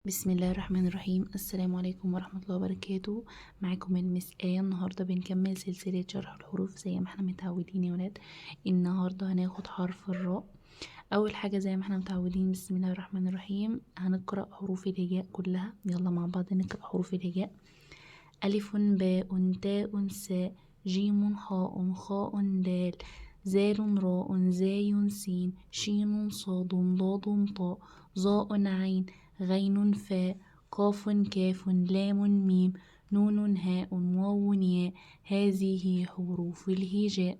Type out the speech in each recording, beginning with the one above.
بسم الله الرحمن الرحيم. السلام عليكم ورحمة الله وبركاته. معاكم المس آية. النهاردة بنكمل سلسلة شرح الحروف زي ما احنا متعودين يا ولاد. النهاردة هناخد حرف الراء. أول حاجة زي ما احنا متعودين، بسم الله الرحمن الرحيم، هنقرأ حروف الهجاء كلها. يلا مع بعض نقرأ حروف الهجاء. ألف باء تاء ساء جيم حاء خاء دال زال راء زاي سين شين صاد ضاد طاء ظاء عين غين فاء قاف كاف لام ميم نون هاء واو ياء. هذه حروف الهجاء.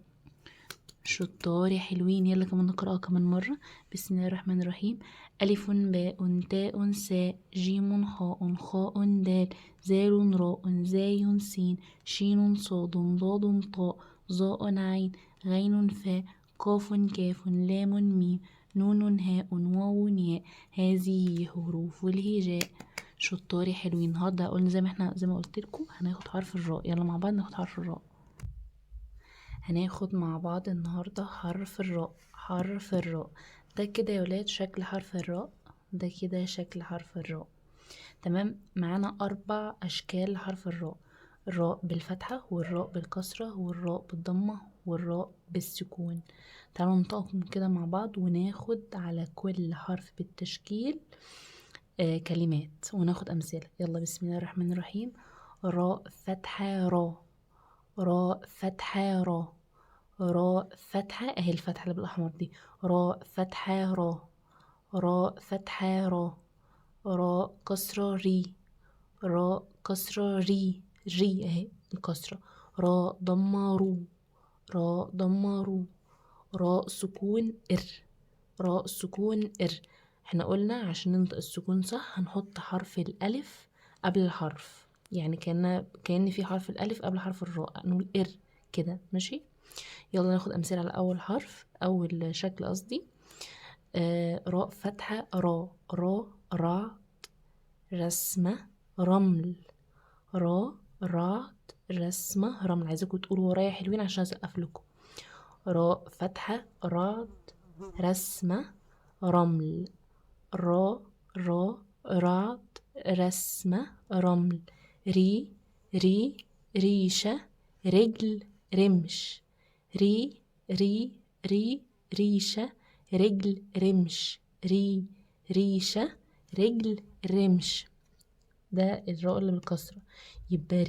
شطار يا حلوين. يلا كمان نقرأها كمان مرة. بسم الله الرحمن الرحيم. ألف باء تاء ساء جيم حاء خاء دال زال راء زاي سين شين صاد ضاد طاء ظاء عين غين فاء قاف كاف لام ميم نون هاء واو ياء. هذه حروف الهجاء. شطار يا حلوين. النهارده قلنا زي ما قلت لكم هناخد حرف الراء. يلا مع بعض ناخد حرف الراء. هناخد مع بعض النهاردة حرف الراء. حرف الراء ده كده يا ولاد شكل حرف الراء. ده كده شكل حرف الراء. تمام. معانا 4 أشكال لحرف الراء: الراء بالفتحة والراء بالكسرة والراء بالضمة والراء بالسكون. تعالوا ننطقهم كده مع بعض وناخد على كل حرف بالتشكيل كلمات وناخد أمثلة. يلا بسم الله الرحمن الرحيم. راء فتحة را، راء فتحة را، راء فتحة اهي الفتحة اللي بالاحمر دي، راء فتحة را، راء فتحة را، راء كسرة ري، راء كسرة ري، ري اهي الكسرة، راء ضمة رو، راء ضمة رو، راء سكون ار، راء سكون ار. احنا قلنا عشان ننطق السكون صح هنحط حرف الالف قبل الحرف، يعني كأن في حرف الالف قبل حرف الراء، نقول ار كده. ماشي. يلا ناخد أمثلة على أول حرف، أول شكل قصدي. راء فتحة را، را رعد رسمة رمل، را رعد رسمة رمل. عايزاكم تقولوا ورايا حلوين عشان أسقف لكم. راء فتحة رعد رسمة رمل، را رعد رسمة رمل، ري ريشة رجل رمش، ري ريشة رجل رمش، ريشة رجل رمش. ده الراء اللي بالكسرة، يبقى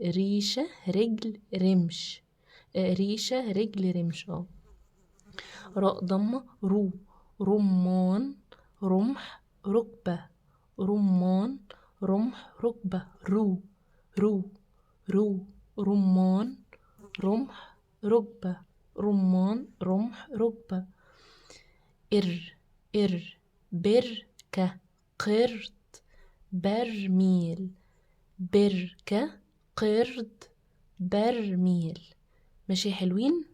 ريشة رجل رمش، ريشة رجل رمش. راء ضمة رو، رمان رمح ركبة، رمان رمح ركبة، رو رمان رمح ركبة، رمان رمح ركبة. بركة قرد برميل، بركة قرد برميل. ماشي حلوين.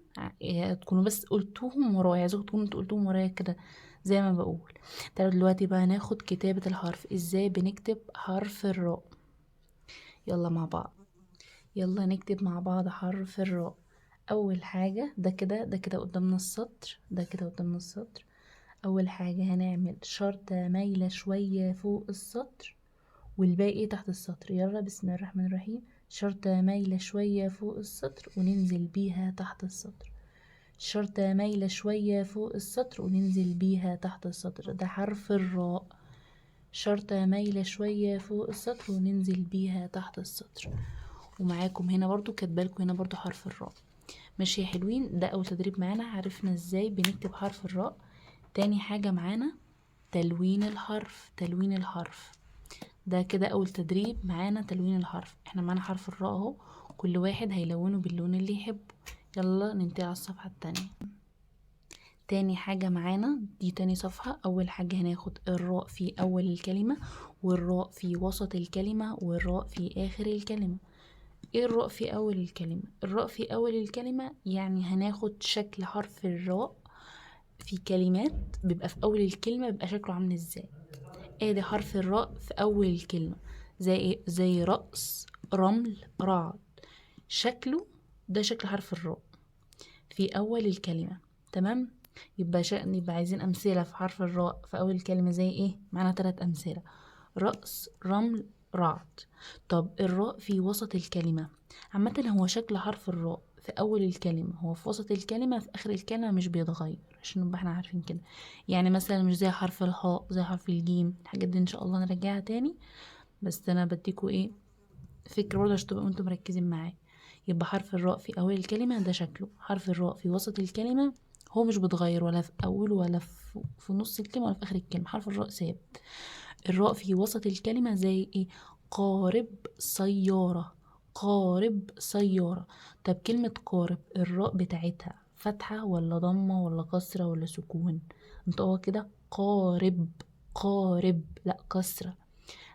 تكونوا بس قلتوهم ورايا، عايزاكم تكونوا قلتوهم ورايا كده زي ما بقول. تعالوا دلوقتي بقى ناخد كتابة الحرف. ازاي بنكتب حرف الراء؟ يلا مع بعض. يلا نكتب مع بعض حرف الراء. اول حاجة ده كده قدامنا السطر، ده كده قدامنا السطر. اول حاجة هنعمل شرطة مايلة شوية فوق السطر والباقي تحت السطر. يلا بسم الله الرحمن الرحيم. شرطة مايلة شوية فوق السطر وننزل بيها تحت السطر، شرطة مايلة شوية فوق السطر وننزل بيها تحت السطر. ده حرف الراء. شرطة مايلة شوية فوق السطر وننزل بيها تحت السطر. ومعاكم هنا برضو كاتبالكم هنا برضو حرف الراء. ماشي يا حلوين. ده اول تدريب معانا، عرفنا ازاي بنكتب حرف الراء. تاني حاجة معانا تلوين الحرف. تلوين الحرف ده كده اول تدريب معانا، تلوين الحرف. احنا معانا حرف الراء اهو، كل واحد هيلونه باللون اللي يحبه. يلا ننتقل على الصفحة التانية. تاني حاجة معانا دي تاني صفحة. اول حاجة هناخد الراء في اول الكلمة والراء في وسط الكلمة والراء في اخر الكلمة. ايه الراء في اول الكلمة؟ الراء في اول الكلمة يعني هناخد شكل حرف الراء في كلمات بيبقى في اول الكلمة بيبقى شكله عامل ازاي. ادي حرف الراء في اول الكلمة زي ايه؟ زي رأس رمل رعد. شكله ده شكل حرف الراء في اول الكلمة. تمام. يبقى عايزين امثلة في حرف الراء في اول الكلمة زي ايه؟ معانا 3 امثلة: رأس، رمل، رعد. طب الراء في وسط الكلمة، عامة هو شكل حرف الراء في أول الكلمة هو في وسط الكلمة، في آخر الكلمة مش بيتغير، عشان نبقى احنا عارفين كده. يعني مثلا مش زي حرف الحاء، زي حرف الجيم، الحاجات دي إن شاء الله نرجعها تاني، بس أنا بديكوا إيه فكرة برضه عشان تبقوا انتوا مركزين معايا. يبقى حرف الراء في أول الكلمة ده شكله، حرف الراء في وسط الكلمة هو مش بيتغير ولا في أول ولا في نص الكلمة ولا في آخر الكلمة، حرف الراء ثابت. الراء في وسط الكلمة زي ايه؟ قارب، سيارة، قارب، سيارة. طب كلمة قارب الراء بتاعتها فتحة ولا ضمة ولا كسرة ولا سكون؟ انطقها كده قارب، قارب، لا كسرة،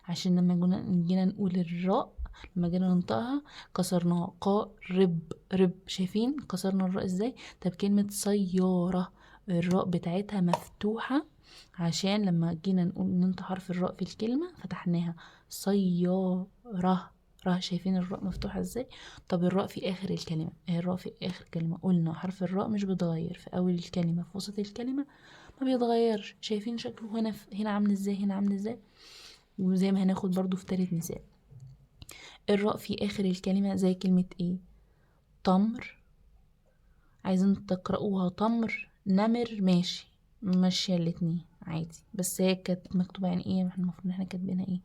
عشان لما جينا نقول الراء، لما جينا ننطقها كسرناها قارب، رب، شايفين كسرنا الراء ازاي؟ طب كلمة سيارة الراء بتاعتها مفتوحة، عشان لما جينا نقول ننطق حرف الراء في الكلمة فتحناها سيارة، راء، شايفين الراء مفتوحة ازاي؟ طب الراء في اخر الكلمة، الراء في اخر الكلمة قلنا حرف الراء مش بيتغير، في اول الكلمة في وسط الكلمة ما بيتغيرش، شايفين شكله هنا هنا عامل ازاي، هنا عامل ازاي. وزي ما هناخد برضو في تالت مثال، الراء في اخر الكلمة زي كلمة ايه؟ تمر، عايزين تقرأوها تمر، نمر، ماشي، ماشية الاتنين عادي، بس هي كانت مكتوبة يعني ايه، احنا المفروض ان احنا كاتبينها ايه؟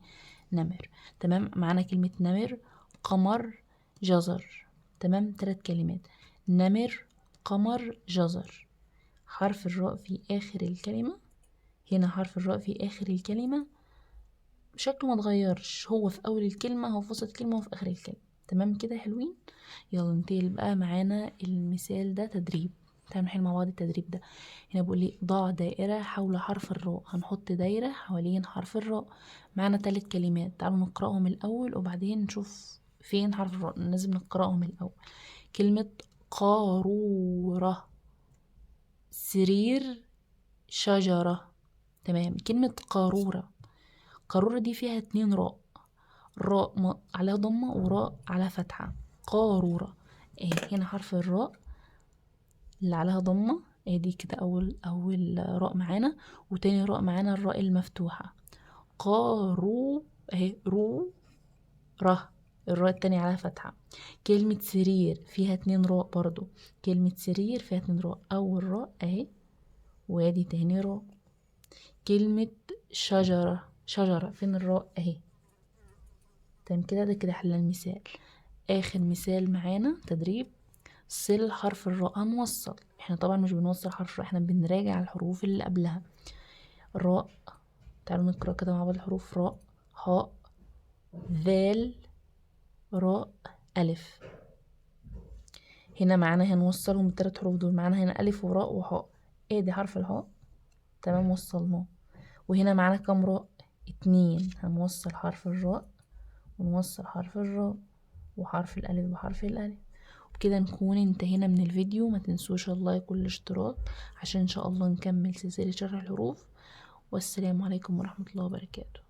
نمر. تمام، معانا كلمة نمر، قمر، جزر. تمام، 3 كلمات، نمر، قمر، جزر. حرف الراء في اخر الكلمة، هنا حرف الراء في اخر الكلمة شكله ما اتغيرش، هو في اول الكلمة، هو في وسط الكلمة، وفي اخر الكلمة. تمام كده حلوين. يلا ننتقل بقى معانا المثال ده تدريب، تعالوا نحل مع بعض التدريب ده. هنا بيقول لي ضع دائرة حول حرف الراء، هنحط دايرة حوالين حرف الراء. معانا 3 كلمات، تعالوا نقرأهم الأول وبعدين نشوف فين حرف الراء، لازم نقرأهم الأول. كلمة قارورة، سرير، شجرة. تمام، كلمة قارورة، قارورة دي فيها 2 راء، راء عليها ضمة وراء على فتحة، قارورة. هنا حرف الراء اللي عليها ضمة دي كده أول راء معانا، وتاني راء معانا الراء المفتوحة، قارو رو، ره، الراء التانية عليها فتحة. كلمة سرير فيها 2 راء برضو، كلمة سرير فيها 2 راء، أول راء وادي تاني راء. كلمة شجرة، شجرة فين الراء تمام كده، ده كده حل المثال. اخر مثال معانا تدريب، صل حرف الراء، هنوصل، احنا طبعا مش بنوصل حرف الراء، احنا بنراجع الحروف اللي قبلها. راء، تعالوا نقرأ كده مع بعض الحروف، راء، هاء، ذال، راء، ألف. هنا معانا هنوصلهم ال3 حروف دول، معانا هنا ألف وراء وهاء، دي حرف الهاء، تمام وصلناه. وهنا معانا كام راء؟ 2، هنوصل حرف الراء ونوصل حرف الراء وحرف الألف وحرف الألف. وبكده نكون انتهينا من الفيديو، ما تنسوش اللايك والاشتراك عشان ان شاء الله نكمل سلسلة شرح الحروف. والسلام عليكم ورحمة الله وبركاته.